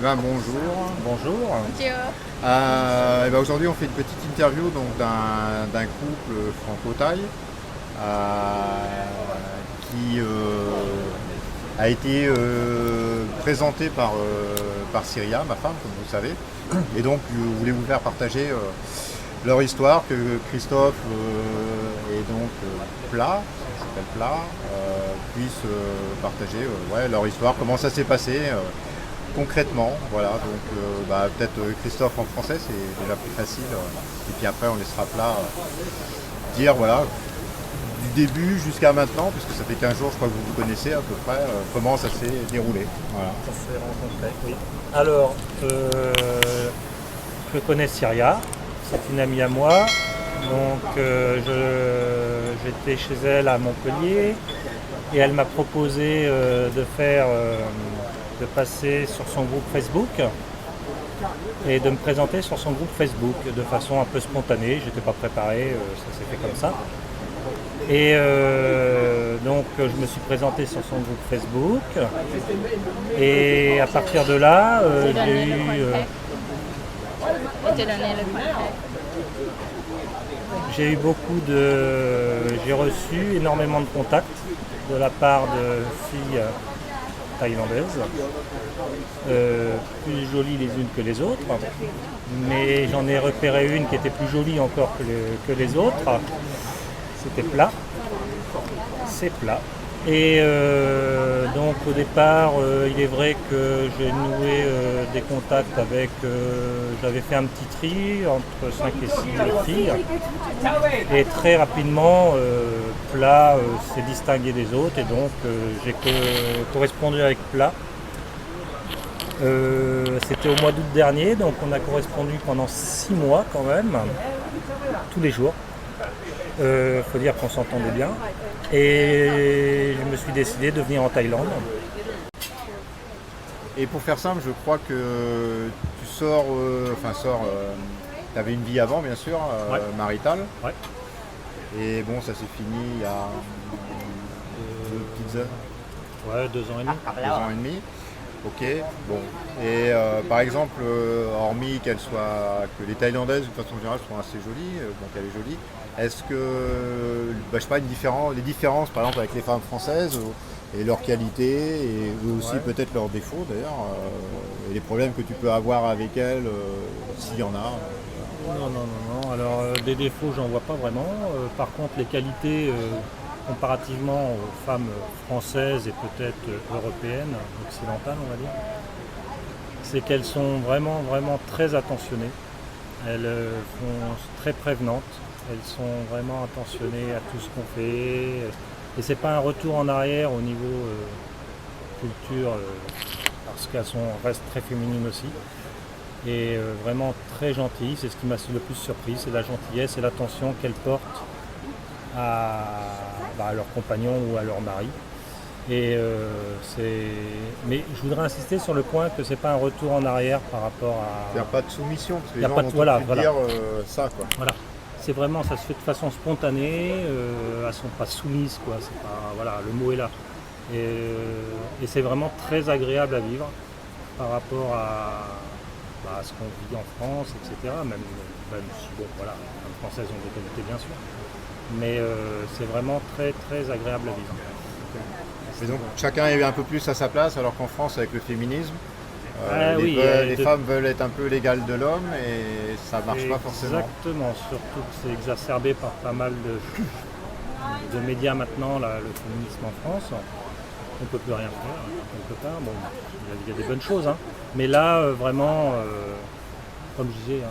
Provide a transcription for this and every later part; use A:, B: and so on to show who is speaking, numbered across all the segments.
A: ben, bonjour.
B: Bonjour.
A: Aujourd'hui, on fait une petite interview donc, d'un couple franco-thaï qui a été présenté par Syria, ma femme, comme vous le savez. Et donc, je voulais vous faire partager leur histoire, que Christophe et donc Plat, ça s'appelle Plat, puissent partager leur histoire, comment ça s'est passé. Concrètement, voilà, donc peut-être Christophe en français, c'est déjà plus facile. Et puis après, on laissera Plat dire, voilà, du début jusqu'à maintenant, puisque ça fait 15 jours, je crois que vous vous connaissez à peu près, comment ça s'est déroulé. Voilà.
B: Ça s'est rencontré, oui. Alors, je connais Syria, c'est une amie à moi. Donc, j'étais chez elle à Montpellier et elle m'a proposé de passer sur son groupe Facebook et de me présenter sur son groupe Facebook de façon un peu spontanée. J'étais pas préparé, ça s'est fait comme ça. Et donc je me suis présenté sur son groupe Facebook et à partir de là, j'ai reçu énormément de contacts de la part de filles thaïlandaises, plus jolies les unes que les autres, mais j'en ai repéré une qui était plus jolie encore que les autres. C'était Plat, c'est Plat. Et donc au départ, il est vrai que j'ai noué des contacts avec, j'avais fait un petit tri entre 5 et 6 filles. Et très rapidement, Plat s'est distingué des autres et donc j'ai correspondu avec Plat. C'était au mois d'août dernier, donc on a correspondu pendant 6 mois quand même, tous les jours. Faut dire qu'on s'entendait bien. Et je me suis décidé de venir en Thaïlande.
A: Et pour faire simple, je crois que tu sors, tu avais une vie avant bien sûr, maritale.
B: Ouais.
A: Et bon, ça s'est fini il y a
B: 2 ans et demi.
A: 2 ans et demi. Ok, bon. Et par exemple, hormis que les Thaïlandaises de façon générale sont assez jolies, donc elle est jolie, est-ce que, je sais pas, les différences par exemple avec les femmes françaises et leurs qualités et aussi peut-être leurs défauts d'ailleurs, et les problèmes que tu peux avoir avec elles, s'il y en a.
B: Non. Alors des défauts, j'en vois pas vraiment. Par contre, les qualités, comparativement aux femmes françaises et peut-être européennes, occidentales on va dire, c'est qu'elles sont vraiment très attentionnées. Elles sont très prévenantes, elles sont vraiment attentionnées à tout ce qu'on fait. Et c'est pas un retour en arrière au niveau culture, parce qu'elles restent très féminines aussi. Et vraiment très gentilles, c'est ce qui m'a le plus surpris, c'est la gentillesse et l'attention qu'elles portent à leurs compagnons ou à leur mari. Et mais je voudrais insister sur le point que c'est pas un retour en arrière par rapport à.
A: Il n'y a pas de soumission, parce que les gens
B: vont
A: dire ça quoi.
B: Voilà. C'est vraiment, ça se fait de façon spontanée, elles sont pas soumises quoi, c'est pas, le mot est là. Et c'est vraiment très agréable à vivre par rapport à ce qu'on vit en France, etc. Même si les femmes françaises ont des qualités bien sûr. Mais c'est vraiment très agréable à vivre.
A: Mais donc chacun est un peu plus à sa place, alors qu'en France avec le féminisme, les femmes veulent être un peu l'égale de l'homme et ça marche pas forcément.
B: Exactement, surtout que c'est exacerbé par pas mal de médias maintenant, le féminisme en France. On ne peut plus rien faire quelque part. Bon, il y a des bonnes choses, hein. Mais là vraiment, comme je disais,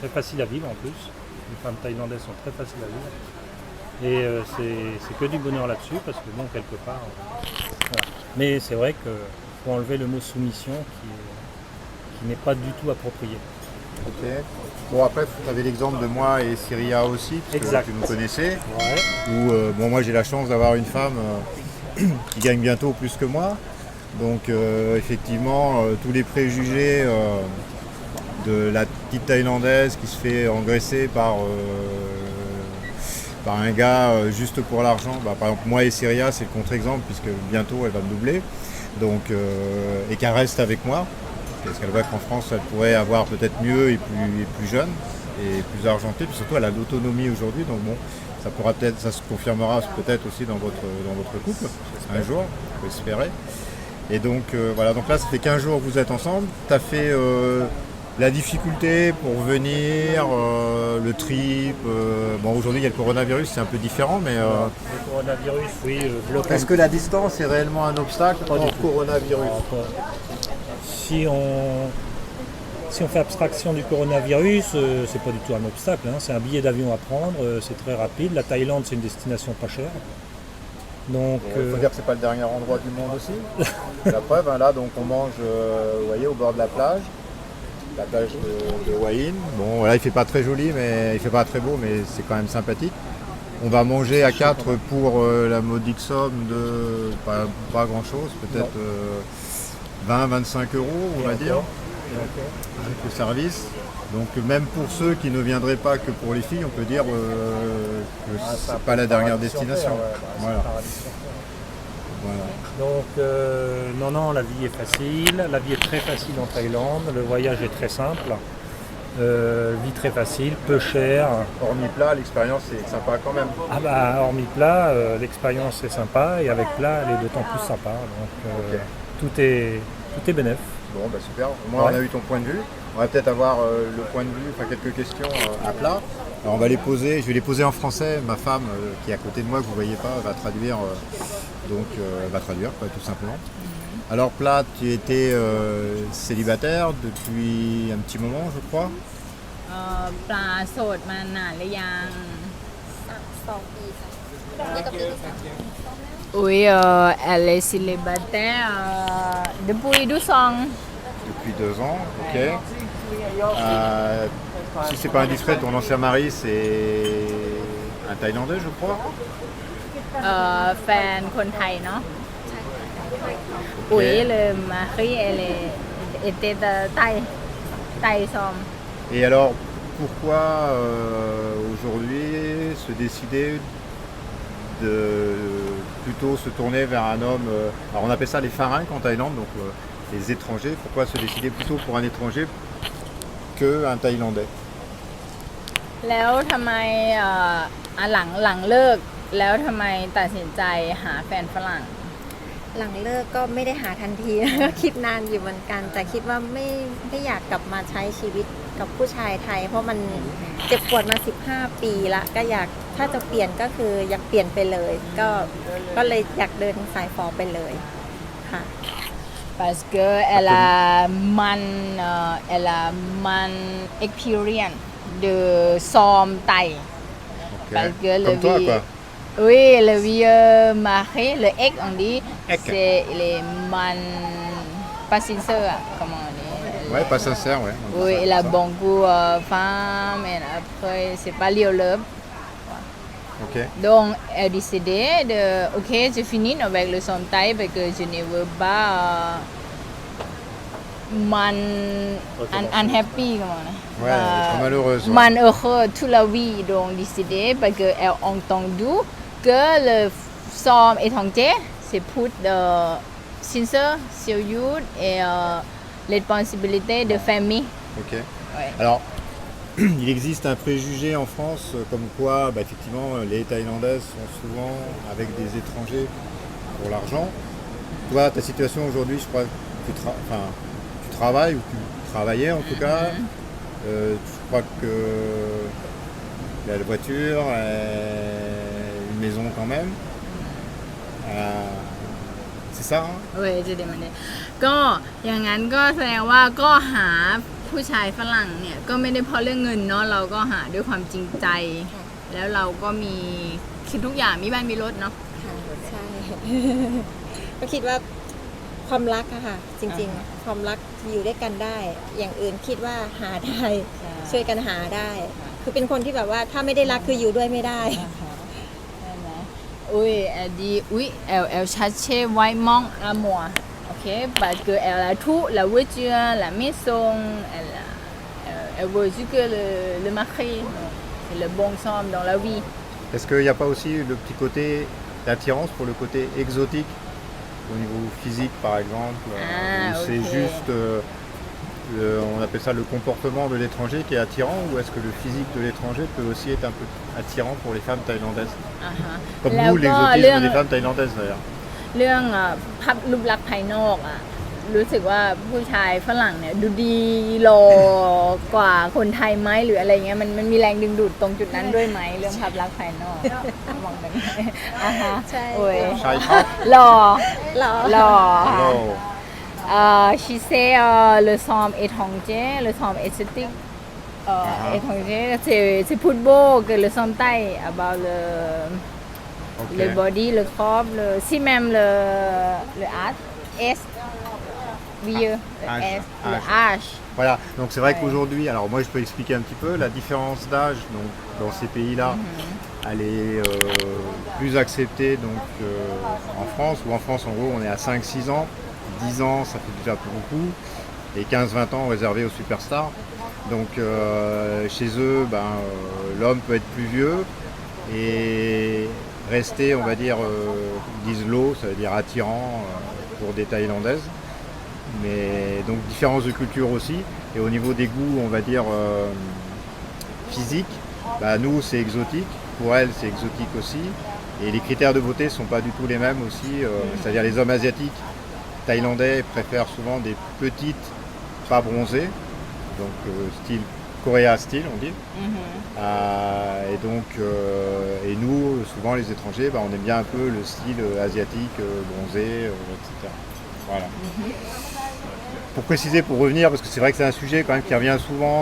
B: très facile à vivre en plus. Les femmes thaïlandaises sont très faciles à vivre. Et c'est que du bonheur là-dessus, parce que bon, quelque part. Voilà. Mais c'est vrai qu'il faut enlever le mot soumission qui n'est pas du tout approprié.
A: Ok. Bon, après, tu avais l'exemple de moi et Syria aussi, parce que tu nous connaissais.
B: Ouais.
A: Où moi j'ai la chance d'avoir une femme qui gagne bientôt plus que moi. Donc effectivement, tous les préjugés de la petite Thaïlandaise qui se fait engraisser par un gars juste pour l'argent. Par exemple, moi et Syria, c'est le contre-exemple, puisque bientôt elle va me doubler. Donc, et qu'elle reste avec moi. Parce qu'elle voit qu'en France, elle pourrait avoir peut-être mieux et plus jeune et plus argentée. Puis surtout, elle a l'autonomie aujourd'hui. Donc bon, ça se confirmera peut-être aussi dans votre couple un jour, on peut espérer. Et donc voilà, donc là ça fait 15 jours que vous êtes ensemble. Tu as fait la difficulté pour venir, le trip. Bon, aujourd'hui il y a le coronavirus, c'est un peu différent, mais
B: Le coronavirus, oui, bloque.
A: est-ce que la distance est réellement un obstacle
B: Pas du
A: hors
B: tout.
A: coronavirus?
B: Si on fait abstraction du coronavirus, c'est pas du tout un obstacle, hein. C'est un billet d'avion à prendre, c'est très rapide. La Thaïlande, c'est une destination pas chère. Donc,
A: Il faut dire que c'est pas le dernier endroit du monde aussi. La preuve, hein, là, donc on mange, vous voyez, au bord de la plage de Hua Hin. Bon, là, il fait pas très joli, mais il fait pas très beau, mais c'est quand même sympathique. On va manger à 4 pour la modique somme de pas grand chose, peut-être 20-25 euros, on va dire, avec le service. Donc même pour ceux qui ne viendraient pas que pour les filles, on peut dire que c'est pas la dernière destination. Voilà.
B: Donc, non, la vie est facile. La vie est très facile en Thaïlande. Le voyage est très simple. Vie très facile, peu cher.
A: Hormis plat, l'expérience est sympa quand même.
B: Ah bah, hormis plat, l'expérience est sympa et avec plat, elle est d'autant plus sympa. Donc, tout est bénef.
A: Bon, bah super. Au moins, on a eu ton point de vue. On va peut-être avoir le point de vue, enfin quelques questions à plat. Alors, on va les poser. Je vais les poser en français. Ma femme, qui est à côté de moi, que vous ne voyez pas, va traduire. Va traduire, tout simplement. Alors, plat, tu étais célibataire depuis un petit moment, je crois.
C: ปลาโสดมานานหรือยัง
D: 2 ปีค่ะนี่ก็ปีที่ 3
C: Oui, elle est célibataire depuis 2 ans.
A: Depuis 2 ans, ok. Si c'est pas indiscret, ton ancien mari, c'est un Thaïlandais, je crois.
C: แฟนคนไทยเนาะ Oui, le mari, était de Thaï Som.
A: Et alors, pourquoi aujourd'hui se décider de plutôt se tourner vers un homme, alors on appelle ça les pharinques en Thaïlande, donc les étrangers, pourquoi se décider plutôt pour un étranger qu'un Thaïlandais?
C: แล้วทำไมหลังเลิกแล้วทำไมตัดสินใจหาแฟนฝรั่ง
D: หลังเลิกก็ไม่ได้หาทันที ก็คิดนานอยู่เหมือนกัน แต่คิดว่าไม่อยากกลับมาใช้ชีวิตกับผู้ชายไทย เพราะมันเจ็บปวดมา15 ปีละก็อยากถ้าจะเปลี่ยนก็คืออยากเปลี่ยนไปเลย ก็เลยอยากเดินสายฟอไปเลยค่ะ
C: Parce que elle a man experience de som Thaï.
A: Ok.
C: Parce que
A: Comme toi, quoi.
C: Oui, le vieux mari, le ex on dit,
A: Ex.
C: c'est les man pas sincère, comment on dit.
A: Ouais, pas sincère, ouais.
C: Oui,
A: Ça,
C: il a
A: ça.
C: beaucoup femmes et après c'est pas lié au love.
A: Ok.
C: Donc elle a décidé de, ok, je finis avec le som Thaï parce que je ne veux pas man unhappy, comment on dit.
A: Ouais, être malheureuse. Ouais.
C: Man heureux toute la vie, donc décidé parce qu'elle a entendu que le som étranger, c'est pour de sincère, sérieux et responsabilité de famille.
A: Ok.
C: Ouais.
A: Alors, il existe un préjugé en France comme quoi, effectivement, les Thaïlandaises sont souvent avec des étrangers pour l'argent. Toi, ta situation aujourd'hui, je crois que tu travailles ou tu travaillais en tout cas. Je crois que il y a la voiture, une maison quand même. C'est ça, hein?
C: เว้ยจะเดี๋ยวมันเนี่ยก็อย่างนั้นก็แสดงว่าก็หาผู้ชายฝรั่งเนี่ยก็ไม่ได้เพราะเรื่องเงินเนาะเราก็หาด้วยความจริงใจ แล้วเราก็มีคือทุกอย่างมีบ้านมีรถเนาะ
D: ค่ะใช่ ก็คิดว่าความรักอะค่ะ จริงๆ ความรักอยู่ด้วยกันได้ อย่างอื่นคิดว่าหาได้ ช่วยกันหาได้ คือเป็นคนที่แบบว่าถ้าไม่ได้รักคืออยู่ด้วยไม่ได้
C: Oui, elle dit oui, elle cherchait vraiment l'amour. Ok, parce qu'elle a tout, la voiture, la maison, elle veut juste que le mari, c'est le bon somme dans la vie.
A: Est-ce qu'il n'y a pas aussi le petit côté d'attirance pour le côté exotique au niveau physique par exemple, où c'est
C: ok.
A: juste on appelle ça le comportement de l'étranger qui est attirant, ou est-ce que le physique de l'étranger peut aussi être un peu attirant pour les femmes thaïlandaises?
C: อ่าฮะ
A: Comme
C: แล้ว
A: nous,
C: ก็
A: l'exotisme
C: เรื่อง
A: des femmes thaïlandaises d'ailleurs.
C: เรื่องภาพรูปลักษณ์ภายนอกอ่ะรู้สึกว่าผู้ชายฝรั่งเนี่ยดูดีหล่อกว่าคนไทยไหมหรืออะไรเงี้ยมันมีแรงดึงดูดตรงจุดนั้นด้วยไหมเรื่องภาพลักษณ์ภายนอกมองแบบนี้อ่าฮะ
D: ใช่
C: โอ้ย
A: Chai Chai?
C: หล่อ
D: หรอ
C: หล่อ
A: Hello.
C: she say le somme étranger le somme esthétique étranger c'est plus beau que le somme thaï about
A: Ok.
C: le body le corps si même le art est vieux
A: Âge,
C: le
A: âge.
C: âge
A: Voilà, donc c'est vrai
C: Ouais.
A: qu'aujourd'hui, alors moi je peux expliquer un petit peu, la différence d'âge donc, dans ces pays-là, elle est plus acceptée donc, en France, où en France en gros on est à 5-6 ans, 10 ans ça fait déjà beaucoup, et 15-20 ans réservés aux superstars. Donc chez eux, l'homme peut être plus vieux et rester, on va dire, ils disent low, ça veut dire attirant pour des Thaïlandaises. Mais donc différence de culture aussi, et au niveau des goûts, on va dire physiques, nous c'est exotique, pour elles c'est exotique aussi, et les critères de beauté sont pas du tout les mêmes aussi, c'est-à-dire les hommes asiatiques thaïlandais préfèrent souvent des petites, pas bronzées, donc style Korea style on dit. Et donc et nous souvent les étrangers on aime bien un peu le style asiatique bronzé, etc. Voilà. Pour préciser, pour revenir, parce que c'est vrai que c'est un sujet quand même qui revient souvent,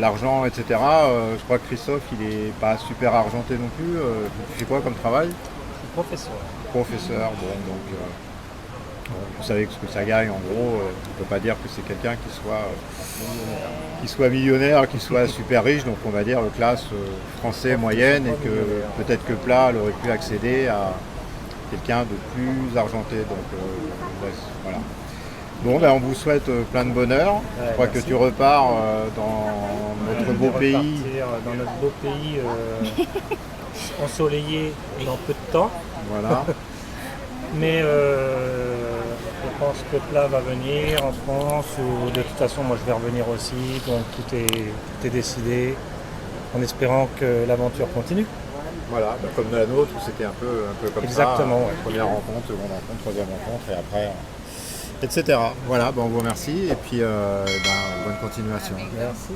A: l'argent, etc. Je crois que Christophe, il est pas super argenté non plus. Tu fais quoi comme travail?
B: Professeur.
A: Professeur, bon, donc vous savez ce que ça gagne en gros. On peut pas dire que c'est quelqu'un qui soit millionnaire, qui soit super riche, donc on va dire classe français moyenne, et que peut-être que Plat elle aurait pu accéder à quelqu'un de plus argenté. Donc voilà. Bon, on vous souhaite plein de bonheur. Je crois que tu repars dans notre beau pays.
B: Dans notre beau pays ensoleillé dans peu de temps.
A: Voilà.
B: Mais je pense que Plat va venir en France, ou de toute façon moi je vais revenir aussi, donc tout est décidé, en espérant que l'aventure continue.
A: Voilà, comme la nôtre, où c'était un peu comme
B: Exactement,
A: ça.
B: ouais.
A: Première rencontre, seconde rencontre, troisième rencontre, et après, etc. Voilà, on vous remercie, et puis bonne continuation.
B: Merci.